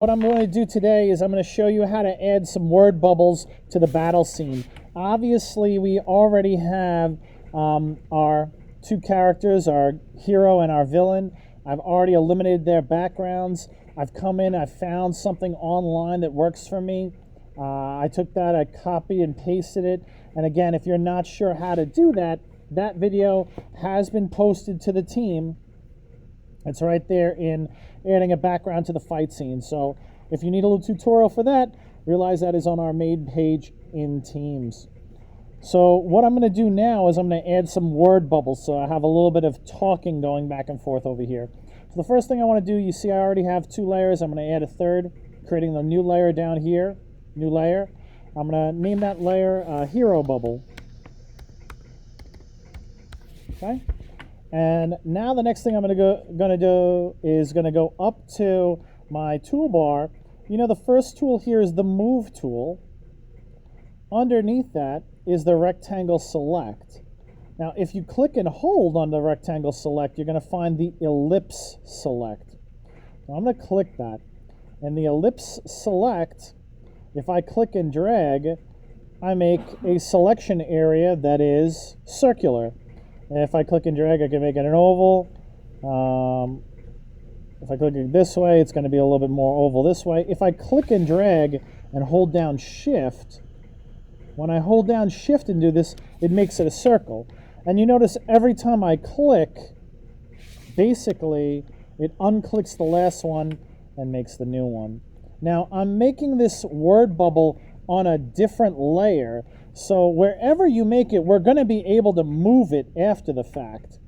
What I'm going to do today is I'm going to show you how to add some word bubbles to the battle scene. Obviously, we already have our two characters, our hero and our villain. I've already eliminated their backgrounds. I've come in, I've found something online that works for me. I took that, I copied and pasted it. And again, if you're not sure how to do that, that video has been posted to the team. It's right there in adding a background to the fight scene. So if you need a little tutorial for that, realize that is on our main page in Teams. So what I'm going to do now is I'm going to add some word bubbles so I have a little bit of talking going back and forth over here. So the first thing I want to do, you see I already have two layers. I'm going to add a third, creating the new layer down here. New layer. I'm going to name that layer Hero Bubble. Okay. And now the next thing I'm going to do is going to go up to my toolbar. You know, the first tool here is the Move tool. Underneath that is the Rectangle Select. Now, if you click and hold on the Rectangle Select, you're going to find the Ellipse Select. Now, I'm going to click that. And the Ellipse Select, if I click and drag, I make a selection area that is circular. And if I click and drag, I can make it an oval. If I click it this way, it's going to be a little bit more oval this way. If I click and drag and hold down Shift, when I hold down Shift and do this, it makes it a circle. And you notice every time I click, basically, it unclicks the last one and makes the new one. Now, I'm making this word bubble on a different layer. So wherever you make it, we're going to be able to move it after the fact,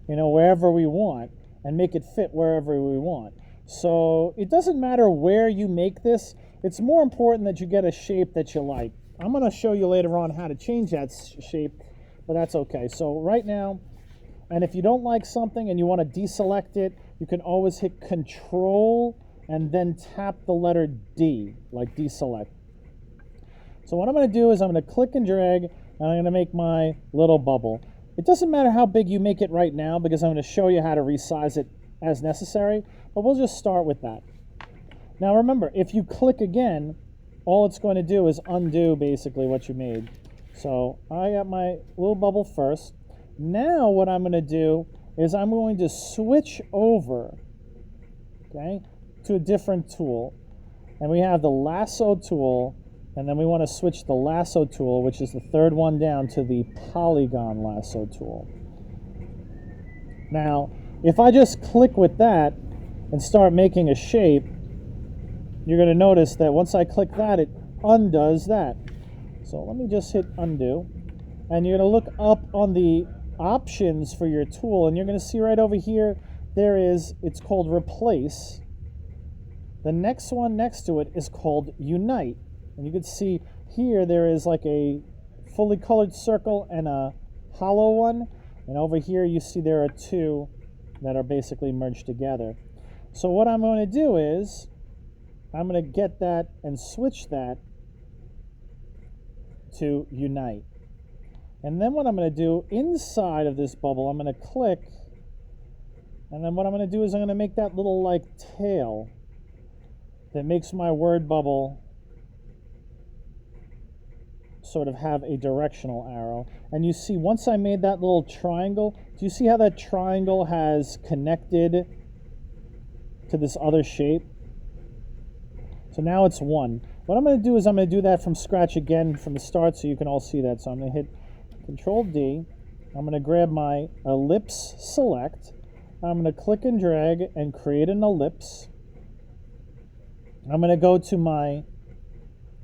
you know, wherever we want, and make it fit wherever we want. So it doesn't matter where you make this. It's more important that you get a shape that you like. I'm going to show you later on how to change that shape, but that's okay. So right now, and if you don't like something and you want to deselect it, you can always hit Control and then tap the letter D, like deselect. So what I'm going to do is I'm going to click and drag, and I'm going to make my little bubble. It doesn't matter how big you make it right now because I'm going to show you how to resize it as necessary, but we'll just start with that. Now remember, if you click again, all it's going to do is undo basically what you made. So I got my little bubble first. Now what I'm going to do is I'm going to switch over, okay, to a different tool. And we have the Lasso tool. And then we want to switch the Lasso tool, which is the third one down, to the Polygon Lasso tool. Now, if I just click with that and start making a shape, you're going to notice that once I click that, it undoes that. So let me just hit undo. And you're going to look up on the options for your tool, and you're going to see right over here, it's called Replace. The next one next to it is called Unite. And you can see here there is like a fully colored circle and a hollow one. And over here you see there are two that are basically merged together. So what I'm going to do is I'm going to get that and switch that to Unite. And then what I'm going to do inside of this bubble, I'm going to click. And then what I'm going to do is I'm going to make that little like tail that makes my word bubble sort of have a directional arrow. And you see once I made that little triangle, do you see how that triangle has connected to this other shape? So now it's one. What I'm going to do is I'm going to do that from scratch again from the start so you can all see that. So I'm going to hit Control D. I'm going to grab my Ellipse Select. I'm going to click and drag and create an ellipse. I'm going to go to my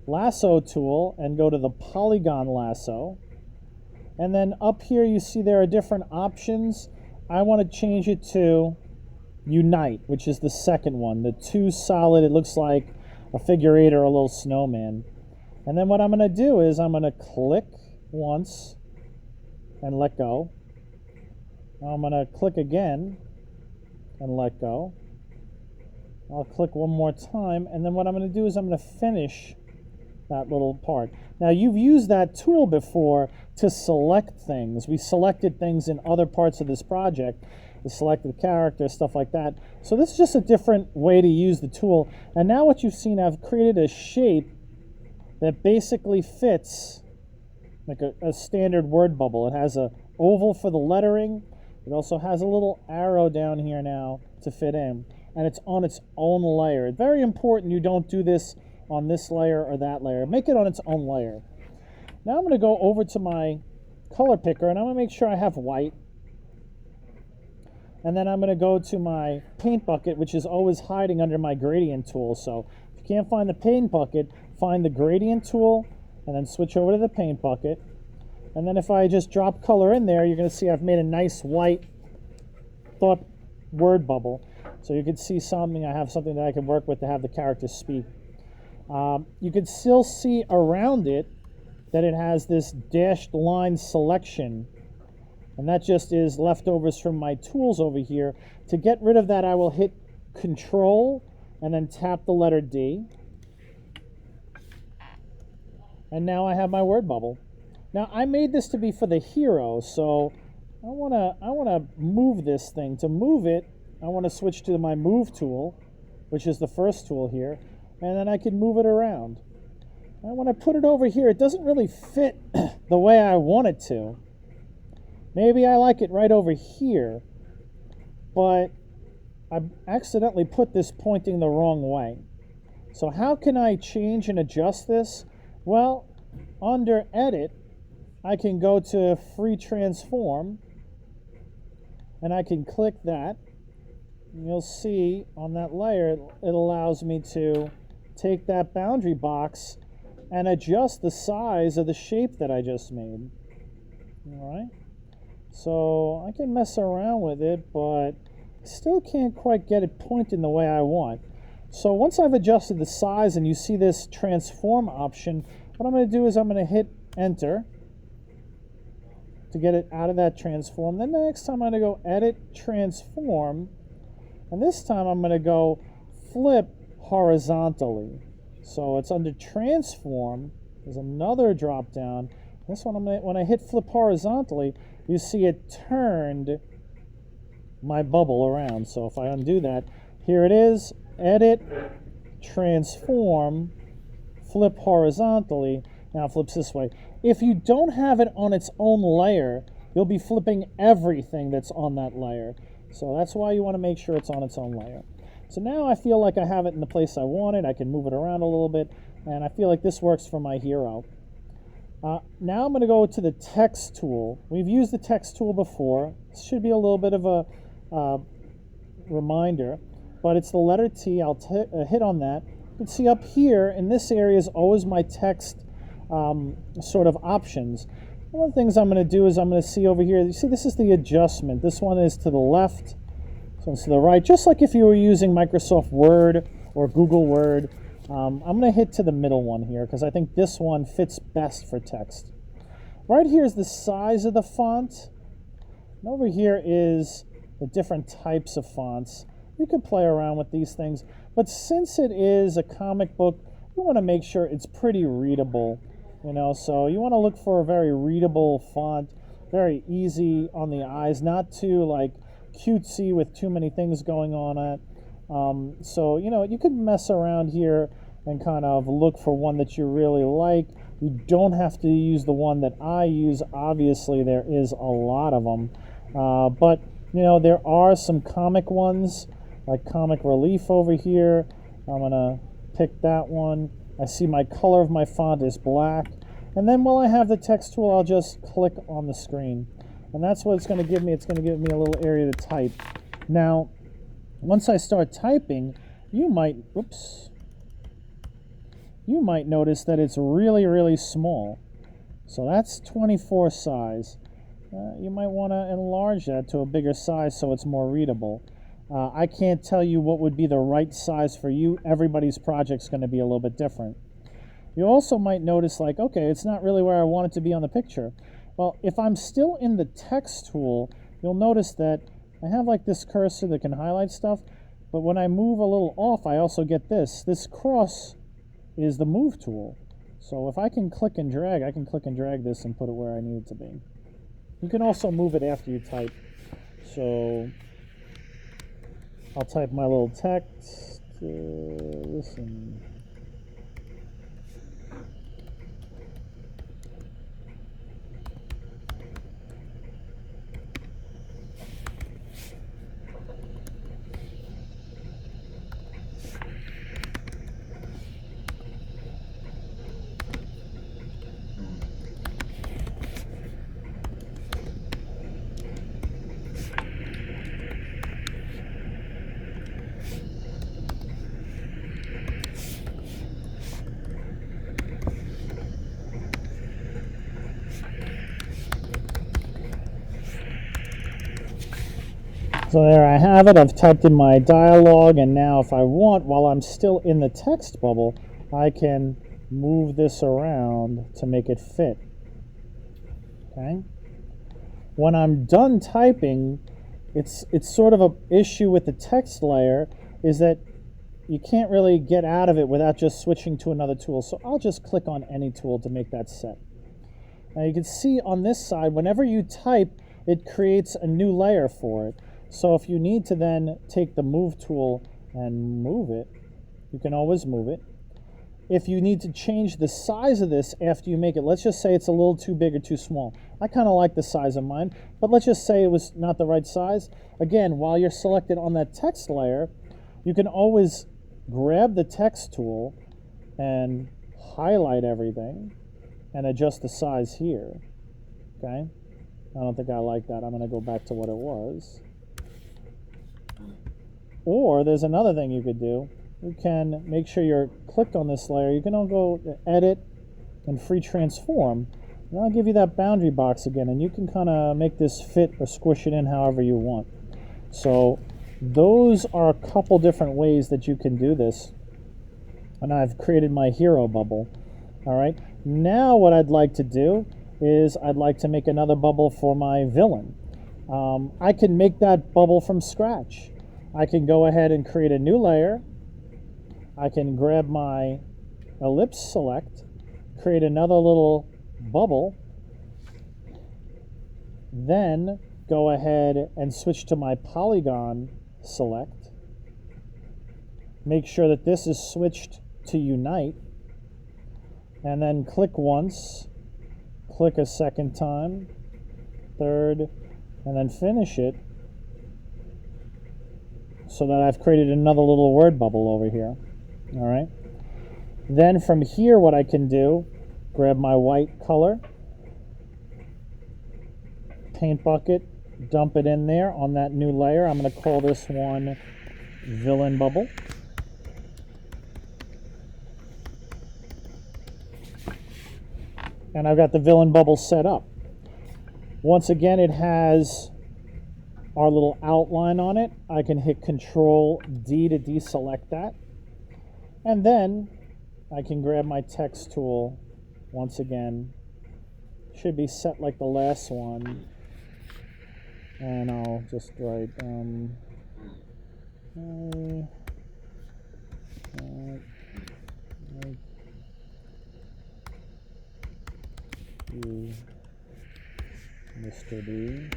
Lasso tool and go to the Polygon Lasso. And then up here you see there are different options. I want to change it to Unite, which is the second one. The two solid, it looks like a figure eight or a little snowman. And then what I'm going to do is I'm going to click once and let go. I'm going to click again and let go. I'll click one more time, and then what I'm going to do is I'm going to finish that little part. Now you've used that tool before to select things. We selected things in other parts of this project, the selected character, stuff like that. So this is just a different way to use the tool. And now what you've seen, I've created a shape that basically fits like a standard word bubble. It has a oval for the lettering. It also has a little arrow down here now to fit in, and it's on its own layer. It's very important you don't do this on this layer or that layer. Make it on its own layer. Now I'm going to go over to my color picker, and I'm going to make sure I have white. And then I'm going to go to my paint bucket, which is always hiding under my gradient tool. So if you can't find the paint bucket, find the gradient tool, and then switch over to the paint bucket. And then if I just drop color in there, you're going to see I've made a nice white thought word bubble. So you can see something, I have something that I can work with to have the character speak. You can still see around it that it has this dashed line selection. And that just is leftovers from my tools over here. To get rid of that, I will hit Control and then tap the letter D. And now I have my word bubble. Now I made this to be for the hero, so I wanna move this thing. To move it, I want to switch to my move tool, which is the first tool here, and then I can move it around. And when I put it over here, it doesn't really fit the way I want it to. Maybe I like it right over here, but I accidentally put this pointing the wrong way. So how can I change and adjust this? Well, under Edit, I can go to Free Transform, and I can click that. And you'll see on that layer, it allows me to take that boundary box and adjust the size of the shape that I just made. All right. So I can mess around with it, but still can't quite get it pointing the way I want. So once I've adjusted the size and you see this transform option, what I'm going to do is I'm going to hit Enter to get it out of that transform. Then the next time I'm going to go Edit, Transform, and this time I'm going to go Flip Horizontally. So it's under Transform. There's another drop down. This one, when I hit Flip Horizontally, you see it turned my bubble around. So if I undo that, here it is, Edit, Transform, Flip Horizontally. Now it flips this way. If you don't have it on its own layer, you'll be flipping everything that's on that layer. So that's why you want to make sure it's on its own layer. So now I feel like I have it in the place I want it. I can move it around a little bit, and I feel like this works for my hero. Now I'm going to go to the text tool. We've used the text tool before. This should be a little bit of a reminder, but it's the letter T. I'll hit on that. You can see up here in this area is always my text sort of options. One of the things I'm going to do is I'm going to see over here, you see this is the adjustment. This one is to the left, this one's to the right, just like if you were using Microsoft Word or Google Word. I'm going to hit to the middle one here because I think this one fits best for text. Right here is the size of the font. And over here is the different types of fonts. You can play around with these things, but since it is a comic book, you want to make sure it's pretty readable. You know, so you want to look for a very readable font, very easy on the eyes, not too like cutesy with too many things going on it. So, you know, you can mess around here and kind of look for one that you really like. You don't have to use the one that I use. Obviously, there is a lot of them. But, you know, there are some comic ones, like Comic Relief over here. I'm going to pick that one. I see my color of my font is black. And then while I have the text tool, I'll just click on the screen. And that's what it's going to give me. It's going to give me a little area to type. Now, once I start typing, you might notice that it's really, really small. So that's 24 size. You might want to enlarge that to a bigger size so it's more readable. I can't tell you what would be the right size for you. Everybody's project's going to be a little bit different. You also might notice like, okay, it's not really where I want it to be on the picture. Well, if I'm still in the text tool, you'll notice that I have like this cursor that can highlight stuff, but when I move a little off, I also get this. This cross is the move tool. So if I can click and drag, I can click and drag this and put it where I need it to be. You can also move it after you type. So I'll type my little text. Listen. So there I have it. I've typed in my dialogue, and now if I want, while I'm still in the text bubble, I can move this around to make it fit. Okay? When I'm done typing, it's sort of an issue with the text layer is that you can't really get out of it without just switching to another tool. So I'll just click on any tool to make that set. Now you can see on this side, whenever you type, it creates a new layer for it. So if you need to then take the move tool and move it, you can always move it. If you need to change the size of this after you make it, let's just say it's a little too big or too small. I kind of like the size of mine, but let's just say it was not the right size. Again, while you're selected on that text layer, you can always grab the text tool and highlight everything and adjust the size here. Okay? I don't think I like that. I'm going to go back to what it was. Or there's another thing you could do. You can make sure you're clicked on this layer. You can all go to Edit and Free Transform. And I'll give you that boundary box again, and you can kind of make this fit or squish it in however you want. So those are a couple different ways that you can do this. And I've created my hero bubble. All right. Now what I'd like to do is I'd like to make another bubble for my villain. I can make that bubble from scratch. I can go ahead and create a new layer. I can grab my ellipse select, create another little bubble, then go ahead and switch to my polygon select. Make sure that this is switched to unite, and then click once, click a second time, third, and then finish it, so that I've created another little word bubble over here. All right. Then from here, what I can do, grab my white color, paint bucket, dump it in there on that new layer. I'm going to call this one Villain Bubble. And I've got the Villain Bubble set up. Once again, it has our little outline on it. I can hit Control D to deselect that. And then I can grab my text tool once again. Should be set like the last one. And I'll just write you, Mr. D.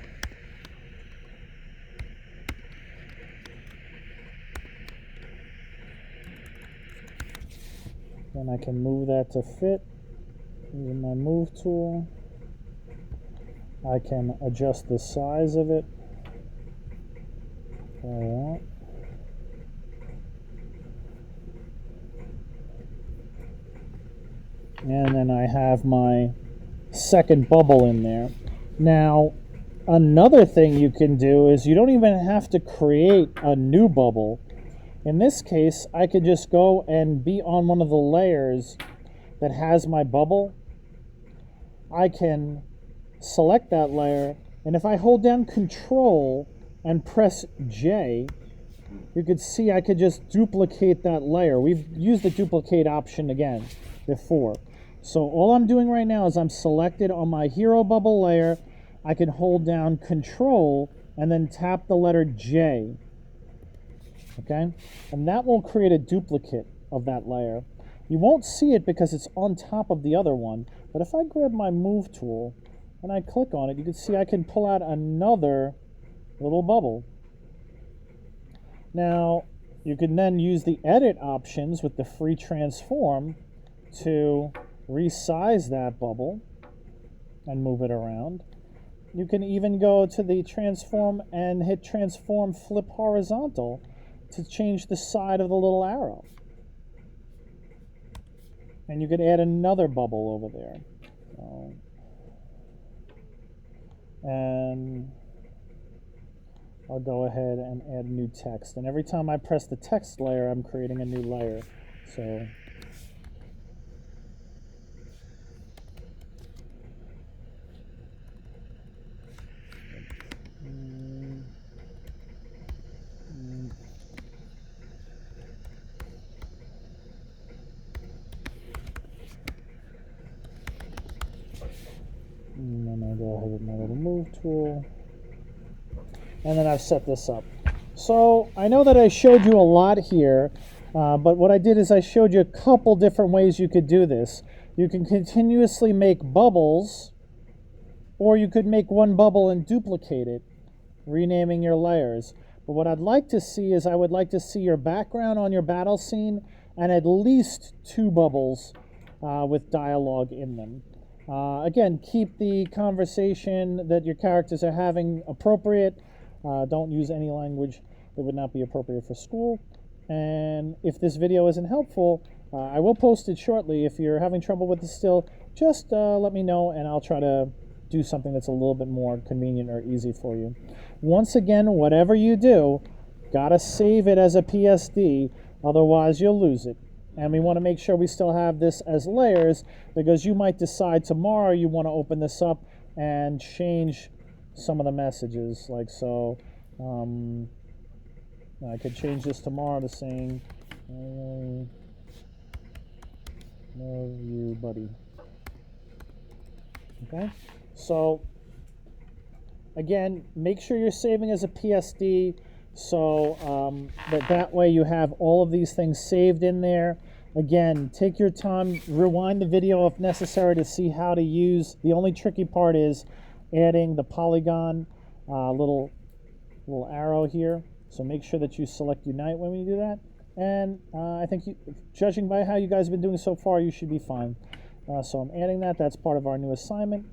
Then I can move that to fit using my move tool. I can adjust the size of it if I want. And then I have my second bubble in there. Now, another thing you can do is you don't even have to create a new bubble. In this case, I could just go and be on one of the layers that has my bubble. I can select that layer, and if I hold down Control and press J, you could see I could just duplicate that layer. We've used the duplicate option again before. So all I'm doing right now is I'm selected on my hero bubble layer. I can hold down Control and then tap the letter J. Okay? And that will create a duplicate of that layer. You won't see it because it's on top of the other one, but if I grab my move tool and I click on it, you can see I can pull out another little bubble. Now, you can then use the edit options with the free transform to resize that bubble and move it around. You can even go to the transform and hit transform flip horizontal to change the side of the little arrow. And you could add another bubble over there. And I'll go ahead and add new text. And every time I press the text layer, I'm creating a new layer. So and then I'll go ahead with my little move tool. And then I've set this up. So I know that I showed you a lot here, but what I did is I showed you a couple different ways you could do this. You can continuously make bubbles, or you could make one bubble and duplicate it, renaming your layers. But what I'd like to see is I would like to see your background on your battle scene and at least 2 bubbles with dialogue in them. Again, keep the conversation that your characters are having appropriate. Don't use any language that would not be appropriate for school. And if this video isn't helpful, I will post it shortly. If you're having trouble with this still, just let me know and I'll try to do something that's a little bit more convenient or easy for you. Once again, whatever you do, gotta save it as a PSD, otherwise you'll lose it. And we want to make sure we still have this as layers, because you might decide tomorrow you want to open this up and change some of the messages, like so. I could change this tomorrow to saying, I love you, buddy. Okay, so again, make sure you're saving as a PSD, so that way you have all of these things saved in there. Again, take your time, rewind the video if necessary to see how to use. The only tricky part is adding the polygon little arrow here. So make sure that you select Unite when we do that. And I think, judging by how you guys have been doing so far, you should be fine. So I'm adding that. That's part of our new assignment.